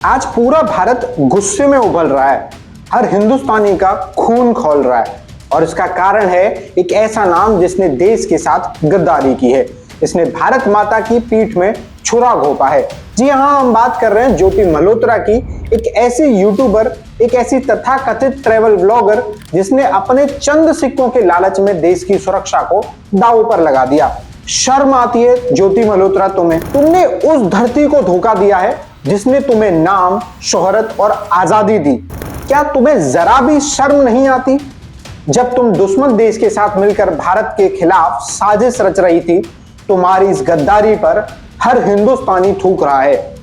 आज पूरा भारत गुस्से में उबल रहा है, हर हिंदुस्तानी का खून खौल रहा है और इसका कारण है एक ऐसा नाम जिसने देश के साथ गद्दारी की है, इसने भारत माता की पीठ में छुरा घोंपा है। जी हाँ, हम बात कर रहे हैं ज्योति मल्होत्रा की, एक ऐसी यूट्यूबर, एक ऐसी तथाकथित ट्रैवल ब्लॉगर जिसने अपने चंद सिक्कों के लालच में देश की सुरक्षा को दांव पर लगा दिया। शर्म आती है ज्योति मल्होत्रा तुम्हें? तुमने उस धरती को धोखा दिया है जिसने तुम्हें नाम, शोहरत और आजादी दी। क्या तुम्हें जरा भी शर्म नहीं आती? जब तुम दुश्मन देश के साथ मिलकर भारत के खिलाफ साजिश रच रही थी, तुम्हारी इस गद्दारी पर हर हिंदुस्तानी थूक रहा है।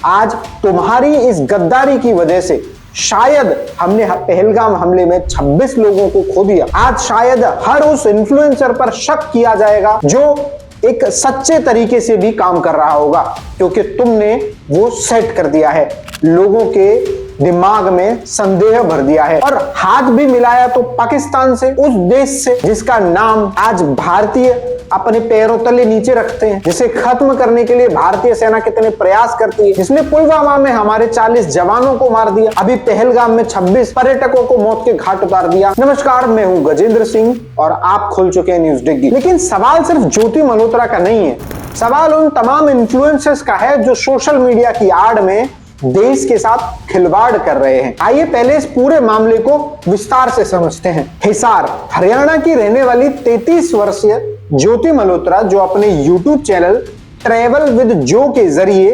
आज तुम्हारी इस गद्दारी की वजह से शायद हमने पहलगाम हमले में 26 लोगों को खो दिया। आज शायद हर उस इन्फ्लुएंसर पर शक किया जाएगा जो एक सच्चे तरीके से भी काम कर रहा होगा, क्योंकि तुमने वो सेट कर दिया है, लोगों के दिमाग में संदेह भर दिया है और हाथ भी मिलाया तो पाकिस्तान से, उस देश से जिसका नाम आज भारतीय अपने पैरों तले नीचे रखते हैं, जिसे खत्म करने के लिए भारतीय सेना कितने प्रयास करती है, जिसने पुलवामा में हमारे 40 जवानों को मार दिया, अभी पहलगाम में 26 पर्यटकों को मौत के घाट उतार दिया। नमस्कार, मैं हूं गजेंद्र सिंह और आप खोल चुके हैं न्यूज डिग्गी। लेकिन सवाल सिर्फ ज्योति मल्होत्रा का नहीं है, सवाल उन तमाम इन्फ्लुएंसर्स का है जो सोशल मीडिया की आड़ में देश के साथ खिलवाड़ कर रहे हैं। आइए पहले इस पूरे मामले को विस्तार से समझते हैं। हिसार हरियाणा की रहने वाली 33 वर्षीय ज्योति मल्होत्रा, जो अपने YouTube चैनल ट्रैवल विद जो के जरिए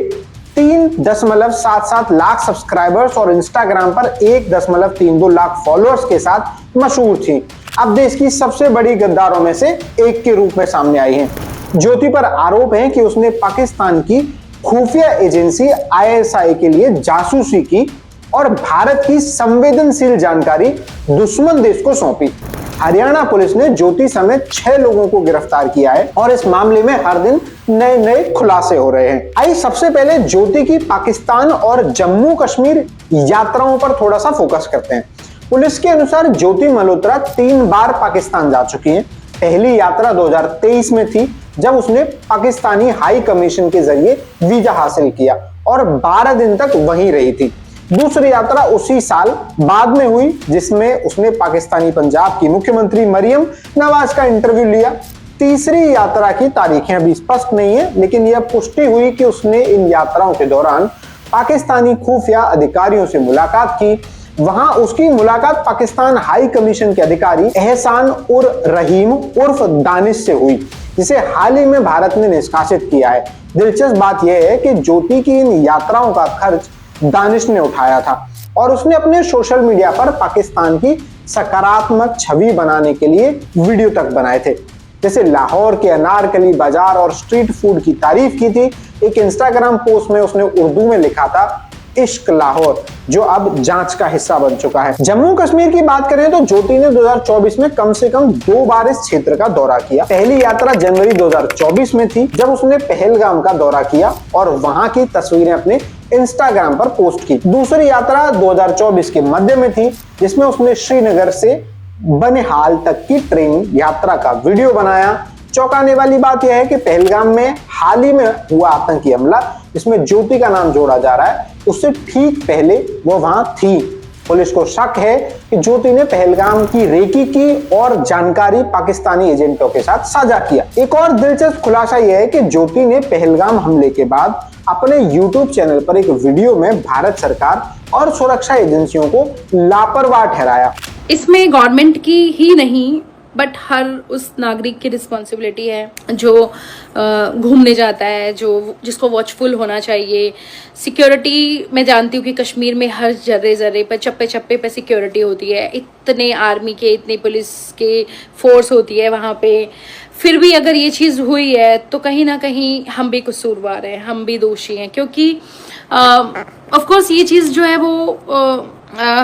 3.77 लाख सब्सक्राइबर्स और इंस्टाग्राम पर 1.32 लाख फॉलोअर्स के साथ मशहूर थी, अब देश की सबसे बड़ी गद्दारों में से एक के रूप में सामने आई है। ज्योति पर आरोप है कि उसने पाकिस्तान की खुफिया एजेंसी ISI के लिए जासूसी की और भारत की संवेदनशील जानकारी दुश्मन देश को सौंपी। हरियाणा पुलिस ने ज्योति समेत 6 लोगों को गिरफ्तार किया है और इस मामले में हर दिन नए नए खुलासे हो रहे हैं। आइए सबसे पहले ज्योति की पाकिस्तान और जम्मू कश्मीर यात्राओं पर थोड़ा सा फोकस करते हैं। पुलिस के अनुसार ज्योति मल्होत्रा 3 बार पाकिस्तान जा चुकी हैं। पहली यात्रा 2023 में थी, जब उसने पाकिस्तानी हाई कमीशन के जरिए वीजा हासिल किया और 12 दिन तक वहीं रही थी। दूसरी यात्रा उसी साल बाद में हुई, जिसमें उसने पाकिस्तानी पंजाब की मुख्यमंत्री मरियम नवाज का इंटरव्यू लिया। तीसरी यात्रा की तारीखें अभी स्पष्ट नहीं है, लेकिन यह पुष्टि हुई कि उसने इन यात्राओं के दौरान पाकिस्तानी खुफिया अधिकारियों से मुलाकात की। वहां उसकी मुलाकात पाकिस्तान हाई कमीशन के अधिकारी एहसान उर रहीम उर्फ दानिश से हुई, जिसे हाल ही में भारत ने निष्कासित किया है। दिलचस्प बात यह है कि ज्योति की इन यात्राओं का खर्च दानिश ने उठाया था और उसने अपने सोशल मीडिया पर पाकिस्तान की सकारात्मक छवि बनाने के लिए वीडियो तक बनाए थे, जैसे लाहौर के अनारकली बाजार और स्ट्रीट फूड की तारीफ की थी। एक इंस्टाग्राम पोस्ट में उसने उर्दू में लिखा था, इश्क लाहौर, जो अब जांच का हिस्सा बन चुका है। जम्मू कश्मीर की बात करें तो ज्योति ने 2024 में कम से कम 2 बार इस क्षेत्र का दौरा किया। पहली यात्रा जनवरी 2024 में थी, जब उसने पहलगाम का दौरा किया और वहां की तस्वीरें अपने इंस्टाग्राम पर पोस्ट की। दूसरी यात्रा 2024 के मध्य में थी, जिसमें उसने श्रीनगर से बनिहाल तक की ट्रेन यात्रा का वीडियो बनाया। चौंकाने वाली बात यह है कि पहलगाम में हाल ही में हुआ आतंकी हमला, जिसमें ज्योति का नाम जोड़ा जा रहा है, उससे ठीक पहले वो वहां थी। पुलिस को शक है कि ज्योति ने पहलगाम की रेकी की और जानकारी पाकिस्तानी एजेंटों के साथ साझा किया। एक और दिलचस्प खुलासा यह है कि ज्योति ने पहलगाम हमले के बाद अपने YouTube चैनल पर एक वीडियो में भारत सरकार और सुरक्षा एजेंसियों को लापरवाह ठहराया। इसमें गवर्नमेंट की ही नहीं बट हर उस नागरिक की रिस्पॉन्सिबिलिटी है जो घूमने जाता है, जो जिसको वॉचफुल होना चाहिए। सिक्योरिटी मैं जानती हूँ कि कश्मीर में हर जर्रे जर्रे पर, चप्पे चप्पे पे सिक्योरिटी होती है, इतने आर्मी के, इतने पुलिस के फोर्स होती है वहाँ पे। फिर भी अगर ये चीज़ हुई है तो कहीं ना कहीं हम भी कसूरवार हैं, हम भी दोषी हैं, क्योंकि ऑफ कोर्स ये चीज़ जो है वो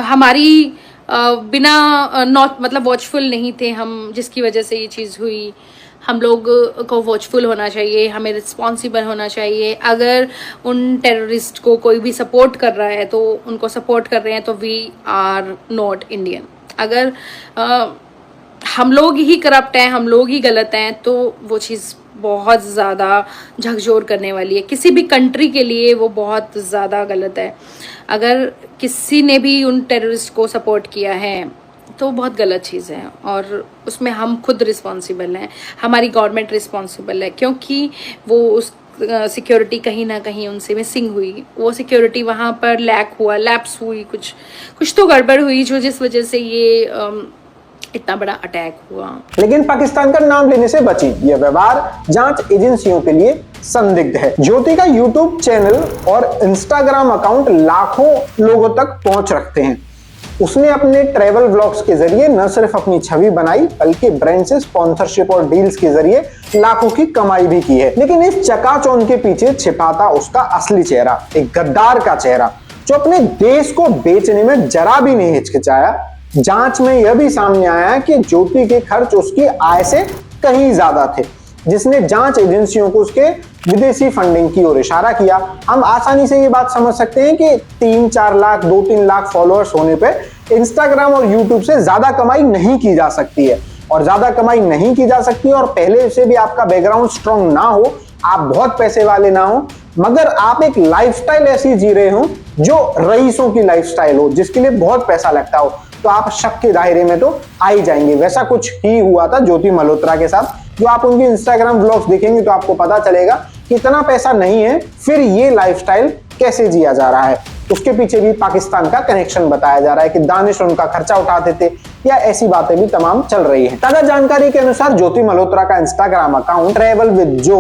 हमारी बिना नॉट मतलब वॉचफुल नहीं थे हम, जिसकी वजह से ये चीज़ हुई। हम लोग को वॉचफुल होना चाहिए, हमें रिस्पॉन्सिबल होना चाहिए। अगर उन टेररिस्ट को कोई भी सपोर्ट कर रहा है तो उनको सपोर्ट कर रहे हैं तो वी आर नॉट इंडियन। अगर हम लोग ही करप्ट हैं, हम लोग ही गलत हैं, तो वो चीज़ बहुत ज़्यादा झकझोर करने वाली है। किसी भी कंट्री के लिए वो बहुत ज़्यादा गलत है। अगर किसी ने भी उन टेररिस्ट को सपोर्ट किया है तो बहुत गलत चीज़ है, और उसमें हम खुद रिस्पॉन्सिबल हैं, हमारी गवर्नमेंट रिस्पॉन्सिबल है, क्योंकि वो उस सिक्योरिटी कहीं ना कहीं उनसे मिसिंग हुई। वो सिक्योरिटी वहाँ पर लैप्स हुई, कुछ तो गड़बड़ हुई जिस वजह से ये इतना बड़ा अटैक हुआ। लेकिन पाकिस्तान का नाम लेने से बची। यह व्यवहार जांच एजेंसियों के लिए संदिग्ध है। ज्योति का यूट्यूब चैनल और इंस्टाग्राम अकाउंट लाखों लोगों तक पहुंच रखते हैं। उसने अपने ट्रैवल व्लॉग्स के जरिए न सिर्फ अपनी छवि बनाई, बल्कि ब्रांड से स्पॉन्सरशिप और डील्स के जरिए लाखों की कमाई भी की है। लेकिन इस चकाचौंध के पीछे छिपा था उसका असली चेहरा, एक गद्दार का चेहरा, जो अपने देश को बेचने में जरा भी नहीं हिचकिचाया। जांच में यह भी सामने आया कि ज्योति के खर्च उसकी आय से कहीं ज्यादा थे, जिसने जांच एजेंसियों को उसके विदेशी फंडिंग की ओर इशारा किया। हम आसानी से ये बात समझ सकते हैं कि 3-4 लाख 2-3 लाख फॉलोअर्स होने पे इंस्टाग्राम और यूट्यूब से ज्यादा कमाई नहीं की जा सकती है, और ज्यादा कमाई नहीं की जा सकती है, और पहले से भी आपका बैकग्राउंड स्ट्रांग ना हो, आप बहुत पैसे वाले ना हो, मगर आप एक लाइफस्टाइल ऐसी जी रहे हो जो रईसों की लाइफस्टाइल हो, जिसके लिए बहुत पैसा लगता हो, तो आप शक के दायरे में तो आ ही जाएंगे। वैसा कुछ ही हुआ था ज्योति मल्होत्रा के साथ। जो आप उनके इंस्टाग्राम व्लॉग्स देखेंगे तो आपको पता चलेगा कि इतना पैसा नहीं है, फिर ये लाइफस्टाइल कैसे जिया जा रहा है। उसके पीछे भी पाकिस्तान का कनेक्शन बताया जा रहा है कि दानिश उनका खर्चा उठाते थे, या ऐसी बातें भी तमाम चल रही हैं। ताजा जानकारी के अनुसार ज्योति मल्होत्रा का इंस्टाग्राम अकाउंट ट्रैवल विद जो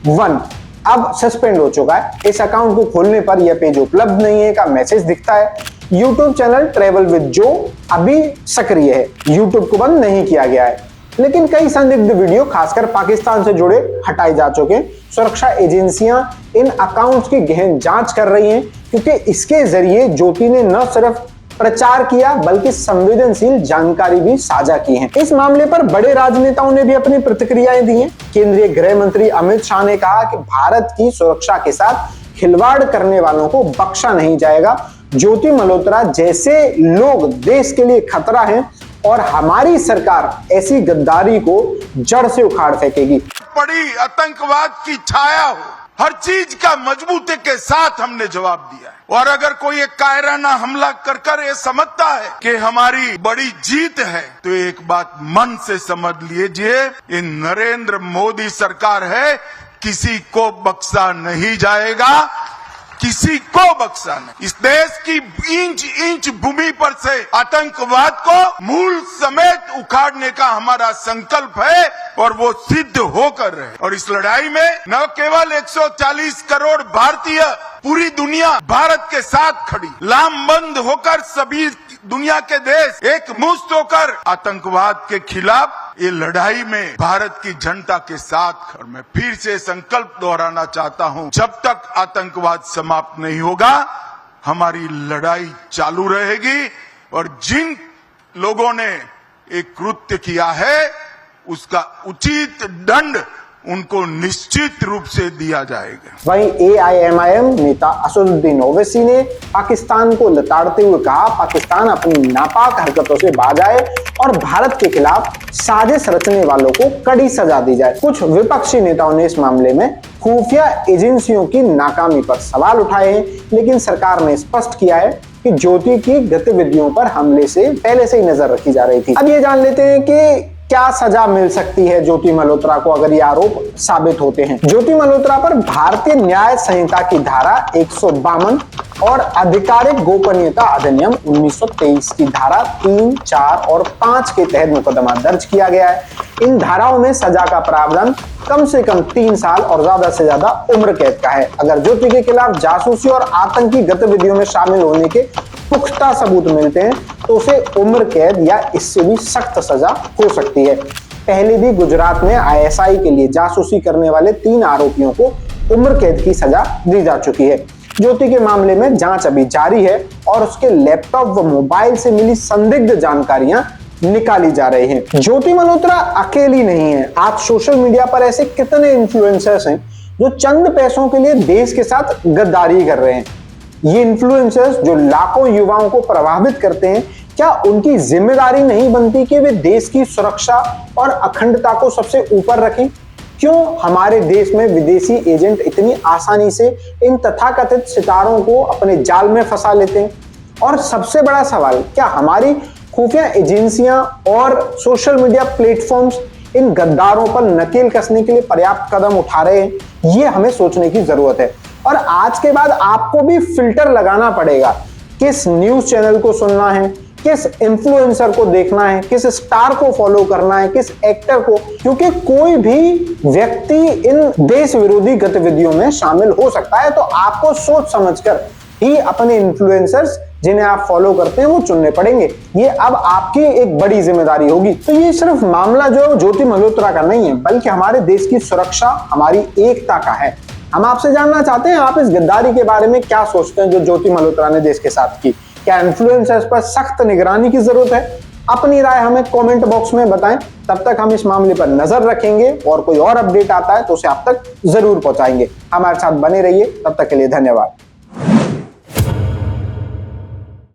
1 अब सस्पेंड हो चुका है। इस अकाउंट को खोलने पर यह पेज उपलब्ध नहीं है का मैसेज दिखता है। यूट्यूब चैनल ट्रैवल विद जो अभी सक्रिय है, यूट्यूब को बंद नहीं किया गया है, लेकिन कई संदिग्ध वीडियो खासकर पाकिस्तान से जुड़े हटाए जा चुके। सुरक्षा एजेंसियां इन अकाउंट्स की गहन जांच कर रही हैं, क्योंकि इसके जरिए ज्योति ने न सिर्फ प्रचार किया बल्कि संवेदनशील जानकारी भी साझा की है। इस मामले पर बड़े राजनेताओं ने भी अपनी प्रतिक्रियाएं दी हैं। केंद्रीय गृह मंत्री अमित शाह ने कहा कि भारत की सुरक्षा के साथ खिलवाड़ करने वालों को बख्शा नहीं जाएगा। ज्योति मल्होत्रा जैसे लोग देश के लिए खतरा हैं, और हमारी सरकार ऐसी गद्दारी को जड़ से उखाड़ फेंकेगी। बड़ी आतंकवाद की छाया हो, हर चीज का मजबूती के साथ हमने जवाब दिया है। और अगर कोई एक कायराना हमला कर ये समझता है कि हमारी बड़ी जीत है, तो एक बात मन से समझ लीजिए, ये नरेंद्र मोदी सरकार है, किसी को बख्शा नहीं जाएगा, किसी को बख्शा नहीं। इस देश की इंच इंच भूमि पर से आतंकवाद को मूल समेत उखाड़ने का हमारा संकल्प है, और वो सिद्ध होकर रहे। और इस लड़ाई में न केवल 140 करोड़ भारतीय, पूरी दुनिया भारत के साथ खड़ी, लामबंद होकर सभी दुनिया के देश एक मुश्त होकर आतंकवाद के खिलाफ ये लड़ाई में भारत की जनता के साथ। मैं फिर से संकल्प दोहराना चाहता हूं, जब तक आतंकवाद समाप्त नहीं होगा हमारी लड़ाई चालू रहेगी, और जिन लोगों ने एक कृत्य किया है उसका उचित दंड उनको निश्चित रूप से दिया जाएगा। वहीं AIMIM नेता असदुद्दीन ओवैसी ने पाकिस्तान को लताड़ते हुए कहा, पाकिस्तान अपनी नापाक हरकतों से बाज आए और भारत के खिलाफ साजिश रचने वालों को कड़ी सजा दी जाए। कुछ विपक्षी नेताओं ने इस मामले में खुफिया एजेंसियों की नाकामी पर सवाल उठाए हैं, लेकिन सरकार ने स्पष्ट किया है कि ज्योति की गतिविधियों पर हमले से पहले से ही नजर रखी जा रही थी। अब ये जान लेते हैं कि क्या सजा मिल सकती है ज्योति मल्होत्रा को अगर ये आरोप साबित होते हैं। ज्योति मल्होत्रा पर भारतीय न्याय संहिता की धारा 152 और आधिकारिक गोपनीयता अधिनियम 1923 की धारा 3, 4 और 5 के तहत मुकदमा दर्ज किया गया है। इन धाराओं में सजा का प्रावधान कम से कम 3 साल और ज्यादा से ज्यादा उम्र कैद का है। अगर ज्योति के खिलाफ जासूसी और आतंकी गतिविधियों में शामिल होने के पुख्ता सबूत मिलते हैं तो उसे उम्र कैद या इससे भी सख्त सजा हो सकती है। पहले भी गुजरात में ISI के लिए जासूसी करने वाले 3 आरोपियों को उम्र कैद की सजा दी जा चुकी है। ज्योति के मामले में जांच अभी जारी है और उसके लैपटॉप व मोबाइल से मिली संदिग्ध जानकारियां निकाली जा रही हैं। ज्योति मल्होत्रा अकेली नहीं है। आज सोशल मीडिया पर ऐसे कितने इन्फ्लुएंसर्स हैं जो चंद पैसों के लिए देश के साथ गद्दारी कर रहे हैं। ये इन्फ्लुएंसर्स जो लाखों युवाओं को प्रभावित करते हैं, क्या उनकी जिम्मेदारी नहीं बनती कि वे देश की सुरक्षा और अखंडता को सबसे ऊपर रखें? क्यों हमारे देश में विदेशी एजेंट इतनी आसानी से इन तथाकथित सितारों को अपने जाल में फंसा लेते हैं? और सबसे बड़ा सवाल, क्या हमारी खुफिया एजेंसियां और सोशल मीडिया प्लेटफॉर्म्स इन गद्दारों पर नकेल कसने के लिए पर्याप्त कदम उठा रहे हैं? ये हमें सोचने की जरूरत है। और आज के बाद आपको भी फिल्टर लगाना पड़ेगा, किस न्यूज चैनल को सुनना है, किस इन्फ्लुएंसर को देखना है, किस स्टार को फॉलो करना है, किस एक्टर को, क्योंकि कोई भी व्यक्ति इन देश विरोधी गतिविधियों में शामिल हो सकता है। तो आपको सोच समझकर ही अपने इन्फ्लुएंसर्स जिन्हें आप फॉलो करते हैं वो चुनने पड़ेंगे। ये अब आपकी एक बड़ी जिम्मेदारी होगी। तो ये सिर्फ मामला जो ज्योति मल्होत्रा का नहीं है, बल्कि हमारे देश की सुरक्षा, हमारी एकता का है। हम आपसे जानना चाहते हैं, आप इस गद्दारी के बारे में क्या सोचते हैं जो ज्योति मल्होत्रा ने देश के साथ की? क्या इन्फ्लुएंसर्स पर सख्त निगरानी की जरूरत है? अपनी राय हमें कमेंट बॉक्स में बताएं। तब तक हम इस मामले पर नजर रखेंगे और कोई और अपडेट आता है तो उसे आप तक जरूर पहुंचाएंगे। हमारे साथ बने रहिए, तब तक के लिए धन्यवाद।